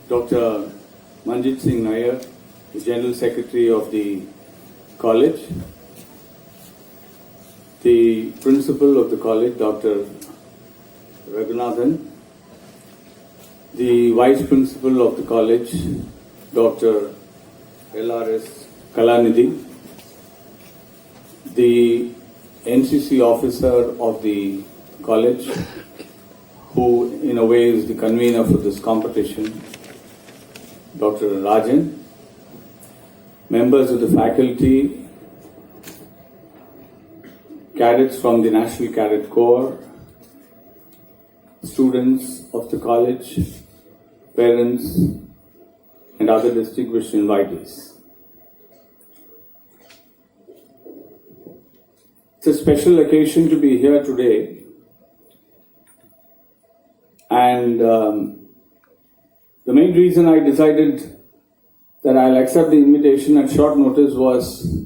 Dr. Manjit Singh Nair, the General Secretary of the college, the Principal of the college, Dr. Raghunathan, the Vice Principal of the college, Dr. LRS Kalanidhi, the NCC officer of the college, who in a way is the convener for this competition, Dr. Rajan, members of the faculty, cadets from the National Cadet Corps, students of the college, parents, and other distinguished invitees. It's a special occasion to be here today, and the main reason I decided that I'll accept the invitation at short notice was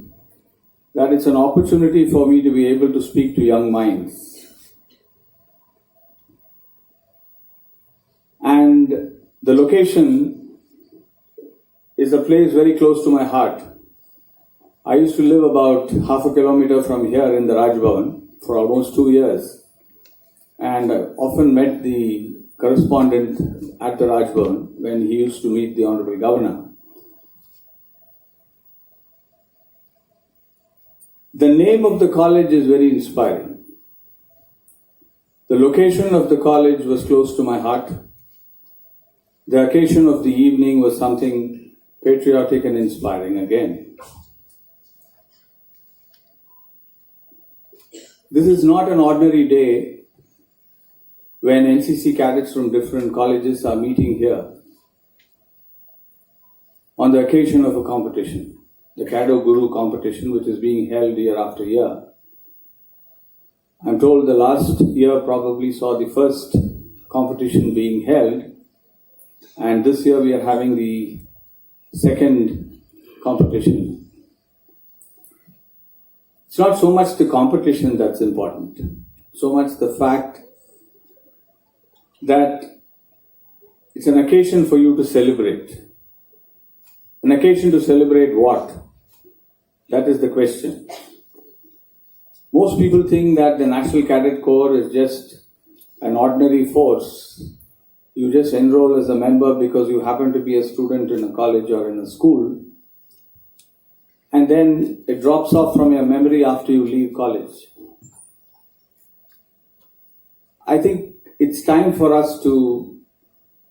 that it's an opportunity for me to be able to speak to young minds. And the location is a place very close to my heart. I used to live about half a kilometer from here in the Raj Bhavan for almost 2 years, and I often met the correspondent at the Raj Bhavan when he used to meet the Honorable Governor. The name of the college is very inspiring. The location of the college was close to my heart. The occasion of the evening was something patriotic and inspiring again. This is not an ordinary day when NCC cadets from different colleges are meeting here on the occasion of a competition, the Cado Guru competition, which is being held year after year. I'm told the last year probably saw the first competition being held, and this year we are having the second competition. It's not so much the competition that's important, so much the fact that it's an occasion for you to celebrate. An occasion to celebrate what? That is the question. Most people think that the National Cadet Corps is just an ordinary force. You just enroll as a member because you happen to be a student in a college or in a school, and then it drops off from your memory after you leave college. I think it's time for us to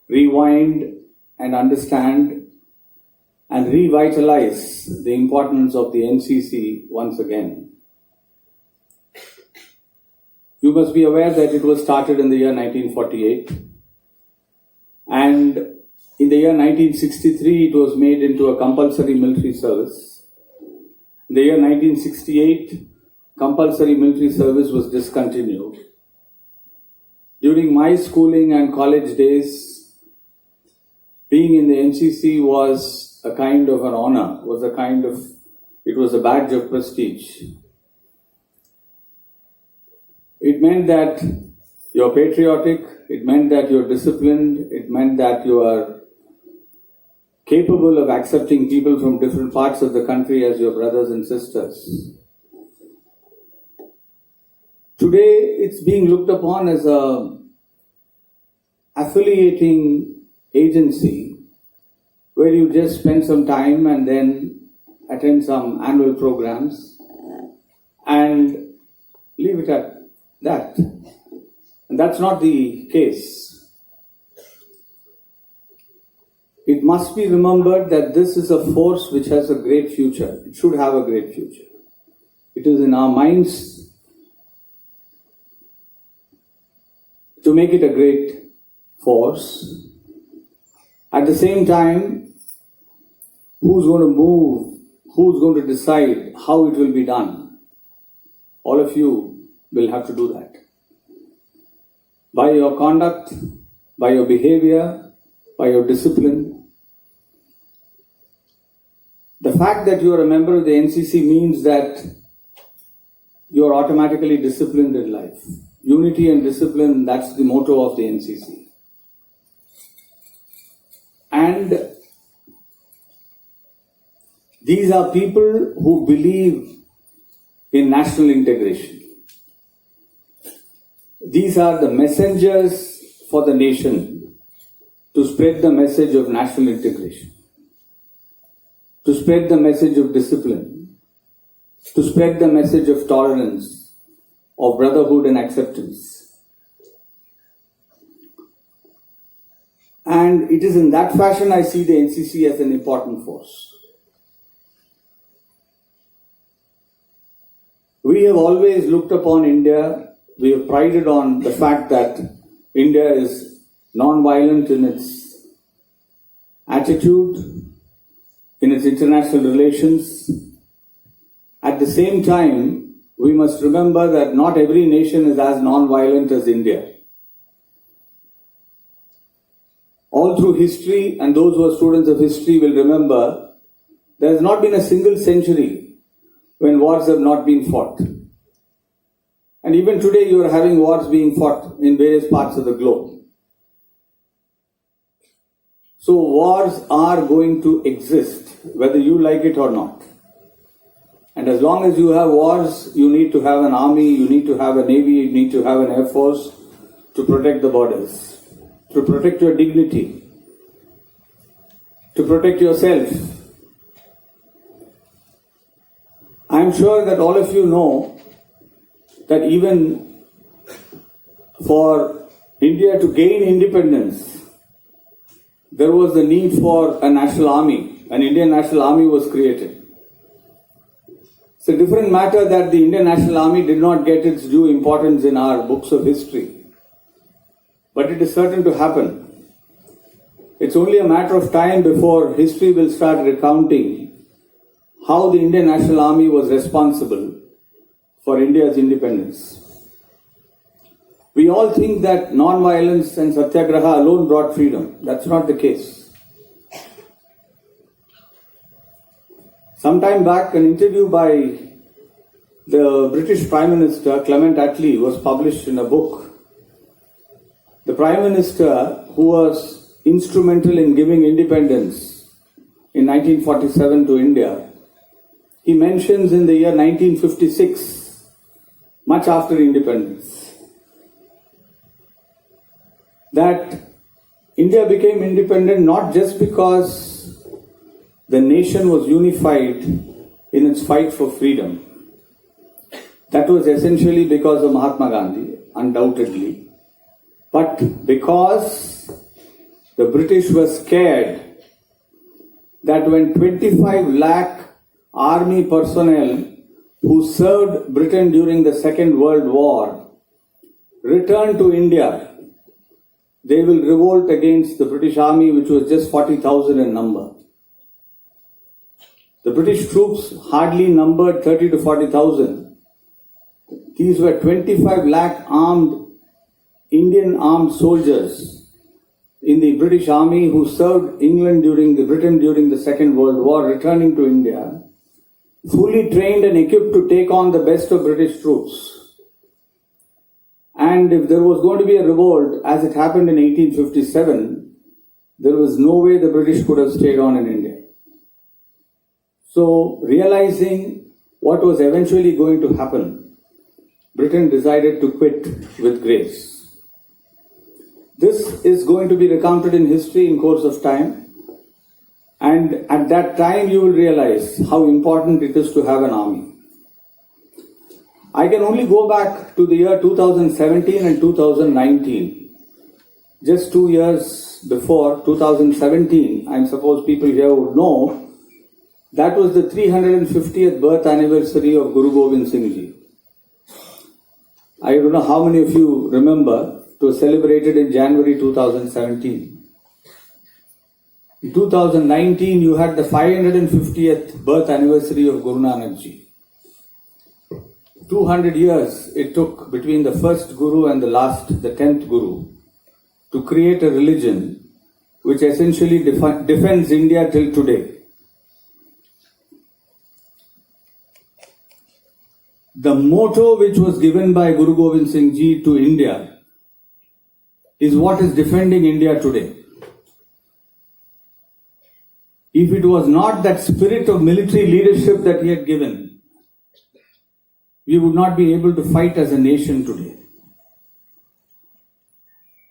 rewind and understand and revitalize the importance of the NCC once again. You must be aware that it was started in the year 1948, and in the year 1963 it was made into a compulsory military service. In the year 1968, compulsory military service was discontinued. During my schooling and college days, being in the NCC was a kind of an honor, it was a badge of prestige. It meant that you're patriotic, it meant that you're disciplined, it meant that you are capable of accepting people from different parts of the country as your brothers and sisters. Today, it's being looked upon as a affiliating agency where you just spend some time and then attend some annual programs and leave it at that. And that's not the case. It must be remembered that this is a force which has a great future. It should have a great future. It is in our minds to make it a great force. At the same time, who's going to move, who's going to decide how it will be done? All of you will have to do that. By your conduct, by your behavior, by your discipline. The fact that you are a member of the NCC means that you are automatically disciplined in life. Unity and discipline, that's the motto of the NCC. And these are people who believe in national integration. These are the messengers for the nation to spread the message of national integration, to spread the message of discipline, to spread the message of tolerance, of brotherhood and acceptance. And it is in that fashion I see the NCC as an important force. We have always looked upon India, we have prided on the fact that India is non-violent in its attitude, in its international relations. At the same time, we must remember that not every nation is as non-violent as India. All through history, and those who are students of history will remember, there has not been a single century when wars have not been fought. And even today you are having wars being fought in various parts of the globe. So wars are going to exist, whether you like it or not. And as long as you have wars, you need to have an army, you need to have a navy, you need to have an air force to protect the borders, to protect your dignity, to protect yourself. I am sure that all of you know that even for India to gain independence, there was the need for a national army. An Indian National Army was created. It's a different matter that the Indian National Army did not get its due importance in our books of history. But it is certain to happen. It's only a matter of time before history will start recounting how the Indian National Army was responsible for India's independence. We all think that non-violence and satyagraha alone brought freedom. That's not the case. Sometime back, an interview by the British Prime Minister, Clement Attlee, was published in a book. The Prime Minister, who was instrumental in giving independence in 1947 to India, he mentions in the year 1956, much after independence, that India became independent not just because the nation was unified in its fight for freedom. That was essentially because of Mahatma Gandhi, undoubtedly, but because the British were scared that when 25 lakh army personnel who served Britain during the Second World War returned to India, they will revolt against the British Army, which was just 40,000 in number. The British troops hardly numbered 30 to 40,000. These were 25 lakh armed, Indian armed soldiers in the British Army who served Britain during the Second World War, returning to India, fully trained and equipped to take on the best of British troops. And if there was going to be a revolt, as it happened in 1857, there was no way the British could have stayed on in India. So, realizing what was eventually going to happen, Britain decided to quit with grace. This is going to be recounted in history in course of time. And at that time you will realize how important it is to have an army. I can only go back to the year 2017 and 2019. Just 2 years before 2017, I suppose people here would know, that was the 350th birth anniversary of Guru Gobind Singh Ji. I don't know how many of you remember, it was celebrated in January 2017. In 2019, you had the 550th birth anniversary of Guru Nanak Ji. 200 years it took between the first Guru and the 10th Guru, to create a religion which essentially defends India till today. The motto which was given by Guru Gobind Singh Ji to India is what is defending India today. if it was not that spirit of military leadership that he had given, we would not be able to fight as a nation today.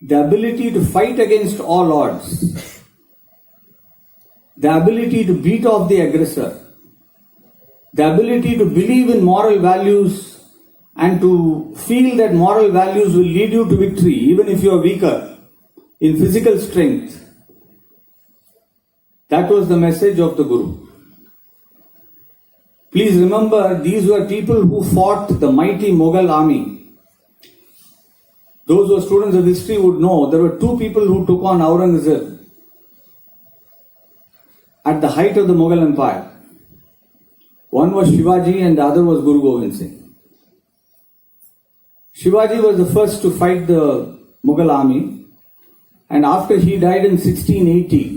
The ability to fight against all odds, the ability to beat off the aggressor, the ability to believe in moral values and to feel that moral values will lead you to victory even if you are weaker in physical strength. That was the message of the Guru. Please remember, these were people who fought the mighty Mughal army. Those who are students of history would know there were two people who took on Aurangzeb at the height of the Mughal Empire. One was Shivaji and the other was Guru Gobind Singh. Shivaji was the first to fight the Mughal army, and after he died in 1680,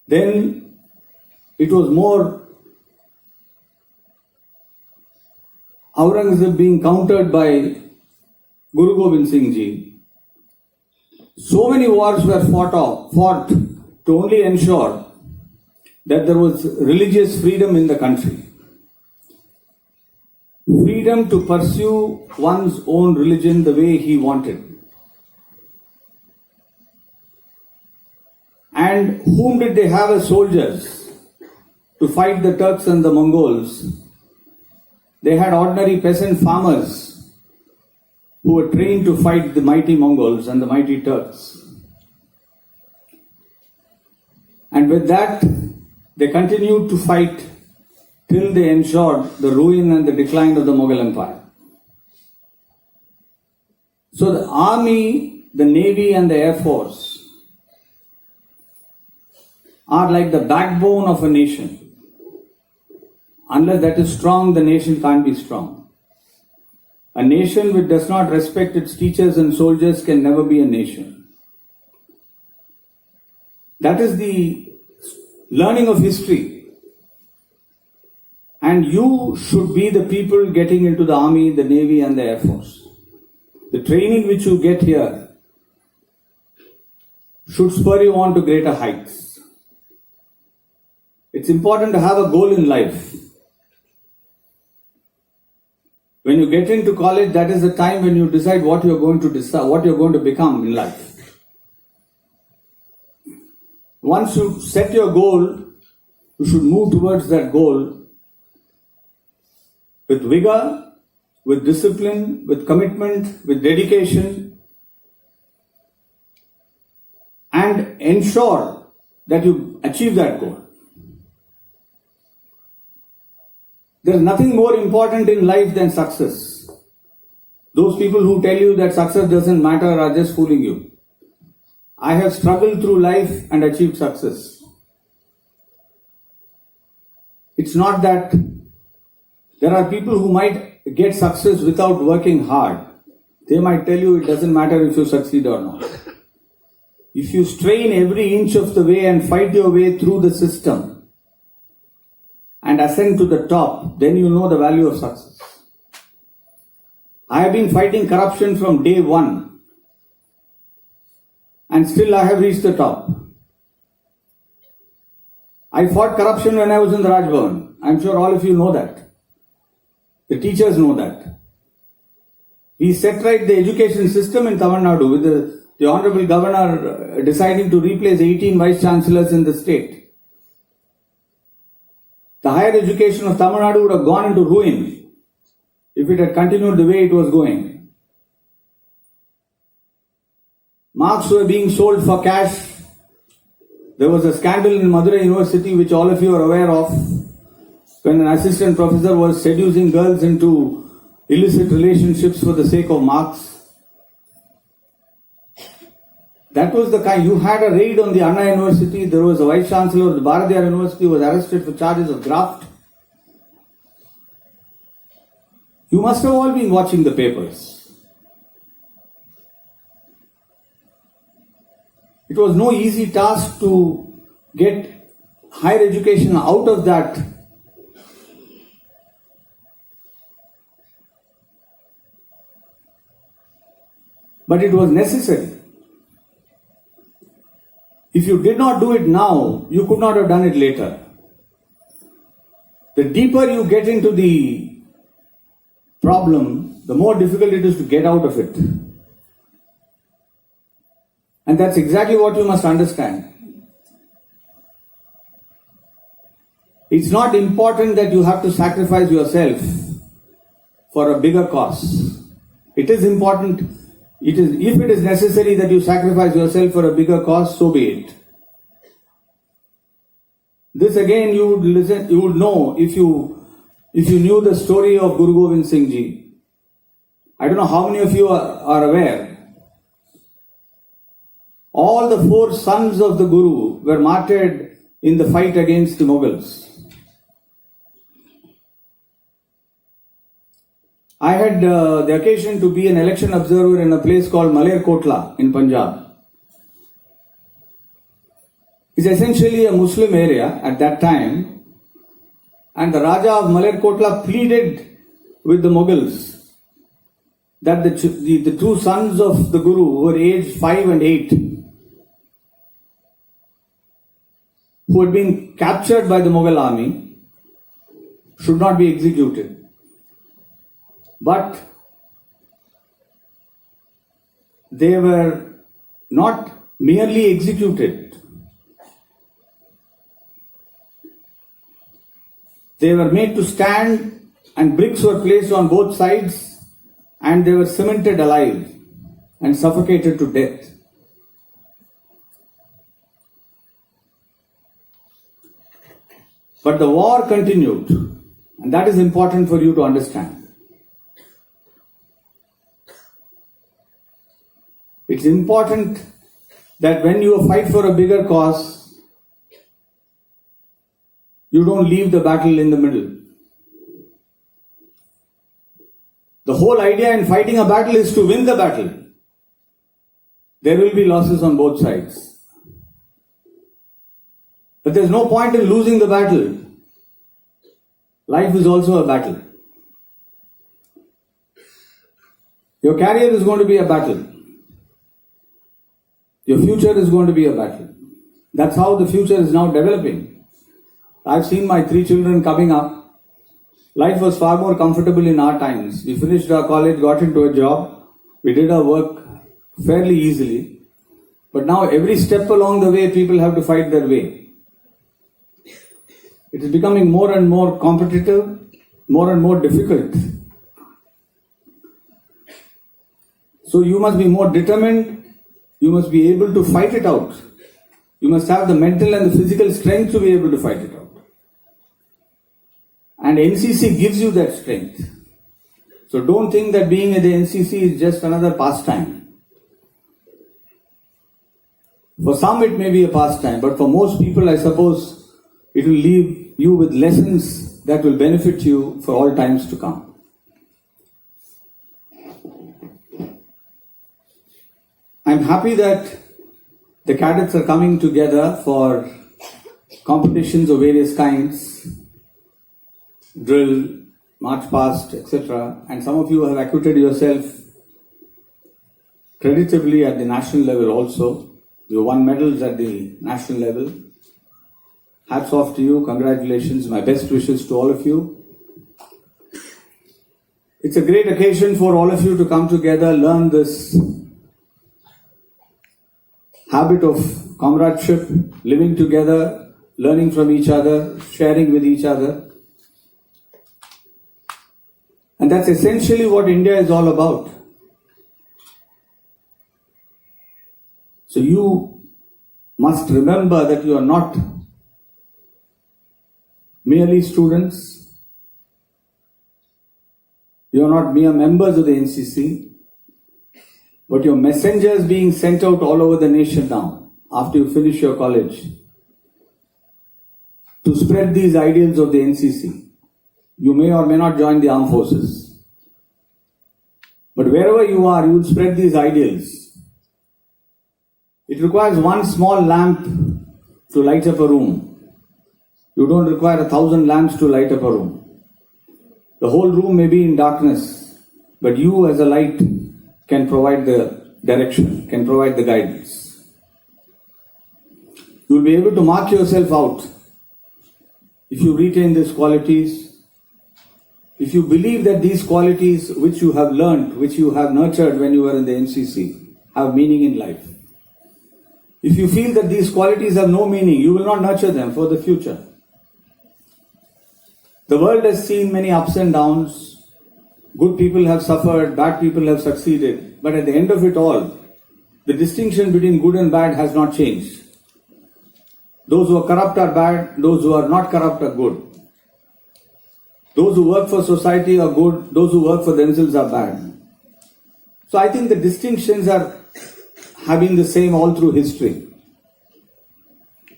then it was more Aurangzeb being countered by Guru Gobind Singh Ji. So many wars were fought to only ensure that there was religious freedom in the country. Freedom to pursue one's own religion the way he wanted. And whom did they have as soldiers to fight the Turks and the Mongols? They had ordinary peasant farmers who were trained to fight the mighty Mongols and the mighty Turks. And with that, they continued to fight till they ensured the ruin and the decline of the Mughal Empire. So the army, the navy and the air force are like the backbone of a nation. Unless that is strong, the nation can't be strong. A nation which does not respect its teachers and soldiers can never be a nation. That is the learning of history. And you should be the people getting into the army, the navy and the air force. The training which you get here should spur you on to greater heights. It's important to have a goal in life. When you get into college, that is the time when you decide what you're going to become in life. Once you set your goal, you should move towards that goal with vigor, with discipline, with commitment, with dedication, and ensure that you achieve that goal. There is nothing more important in life than success. Those people who tell you that success doesn't matter are just fooling you. I have struggled through life and achieved success. It's not that there are people who might get success without working hard. They might tell you it doesn't matter if you succeed or not. If you strain every inch of the way and fight your way through the system and ascend to the top, then you know the value of success. I have been fighting corruption from day one. And still I have reached the top. I fought corruption when I was in the Raj Bhavan. I'm sure all of you know that. The teachers know that. We set right the education system in Tamil Nadu with the Honorable Governor deciding to replace 18 Vice Chancellors in the state. The higher education of Tamil Nadu would have gone into ruin if it had continued the way it was going. Marks were being sold for cash. There was a scandal in Madurai University which all of you are aware of, when an assistant professor was seducing girls into illicit relationships for the sake of marks. That was the kind. You had a raid on the Anna University. There was a vice chancellor of the Bharatiyar University who was arrested for charges of graft. You must have all been watching the papers. It was no easy task to get higher education out of that. But it was necessary. If you did not do it now, you could not have done it later. The deeper you get into the problem, the more difficult it is to get out of it. And that's exactly what you must understand. It's not important that you have to sacrifice yourself for a bigger cause. It is important, if it is necessary that you sacrifice yourself for a bigger cause, so be it. This again you would know if you knew the story of Guru Gobind Singh Ji. I don't know how many of you are aware. All the 4 sons of the Guru were martyred in the fight against the Mughals. I had the occasion to be an election observer in a place called Malerkotla in Punjab. It's essentially a Muslim area at that time, and the Raja of Malerkotla pleaded with the Mughals that the 2 sons of the Guru, who were aged 5 and 8, who had been captured by the Mughal army, should not be executed. But they were not merely executed. They were made to stand, and bricks were placed on both sides, and they were cemented alive and suffocated to death. But the war continued, and that is important for you to understand. It's important that when you fight for a bigger cause, you don't leave the battle in the middle. The whole idea in fighting a battle is to win the battle. There will be losses on both sides. But there's no point in losing the battle. Life is also a battle. Your career is going to be a battle. Your future is going to be a battle. That's how the future is now developing. I've seen my 3 children coming up. Life was far more comfortable in our times. We finished our college, got into a job. We did our work fairly easily. But now every step along the way, people have to fight their way. It is becoming more and more competitive, more and more difficult. So you must be more determined. You must be able to fight it out. You must have the mental and the physical strength to be able to fight it out. And NCC gives you that strength. So don't think that being at the NCC is just another pastime. For some it may be a pastime, but for most people I suppose it will leave you with lessons that will benefit you for all times to come. I'm happy that the cadets are coming together for competitions of various kinds, drill, march past, etc. And some of you have acquitted yourself creditably at the national level also. You won medals at the national level. Hats off to you, congratulations, my best wishes to all of you. It's a great occasion for all of you to come together, learn this habit of comradeship, living together, learning from each other, sharing with each other. And that's essentially what India is all about. So you must remember that you are not merely students. You are not mere members of the NCC. But your messengers being sent out all over the nation now, after you finish your college, to spread these ideals of the NCC. You may or may not join the armed forces. But wherever you are, you will spread these ideals. It requires one small lamp to light up a room. You don't require 1,000 lamps to light up a room. The whole room may be in darkness, but you as a light can provide the direction, can provide the guidance. You will be able to mark yourself out if you retain these qualities, if you believe that these qualities which you have learned, which you have nurtured when you were in the NCC, have meaning in life. If you feel that these qualities have no meaning, you will not nurture them for the future. The world has seen many ups and downs. Good people have suffered, bad people have succeeded. But at the end of it all, the distinction between good and bad has not changed. Those who are corrupt are bad, those who are not corrupt are good. Those who work for society are good, those who work for themselves are bad. So I think the distinctions have been the same all through history.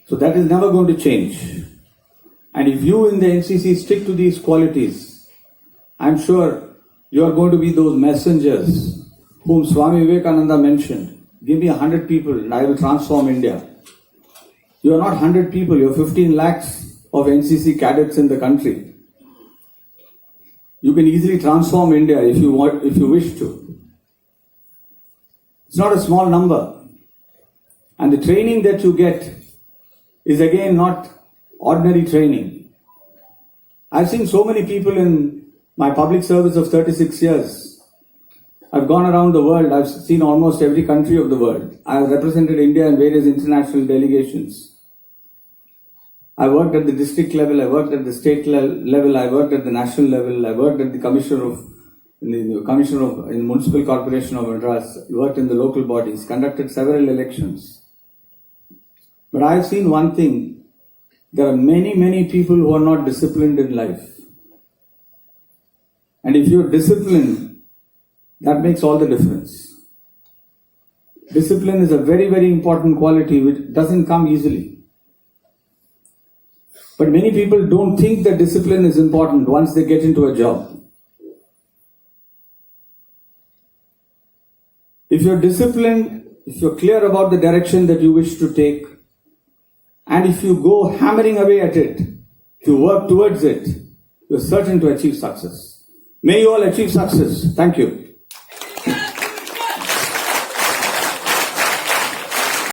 So that is never going to change. And if you in the NCC stick to these qualities, I'm sure you are going to be those messengers whom Swami Vivekananda mentioned. Give me 100 people and I will transform India. You are not 100 people, you are 15 lakhs of NCC cadets in the country. You can easily transform India if you wish to. It's not a small number. And the training that you get is again not ordinary training. I've seen so many people in my public service of 36 years. I've gone around the world. I've seen almost every country of the world. I've represented India in various international delegations. I worked at the district level, I worked at the state level, I worked at the national level, I worked at the in Municipal Corporation of Madras, worked in the local bodies, conducted several elections. But I have seen one thing, there are many people who are not disciplined in life. And if you are disciplined, that makes all the difference. Discipline is a very important quality which doesn't come easily. But many people don't think that discipline is important once they get into a job. If you're disciplined, if you're clear about the direction that you wish to take, and if you go hammering away at it, if you work towards it, you're certain to achieve success. May you all achieve success. Thank you.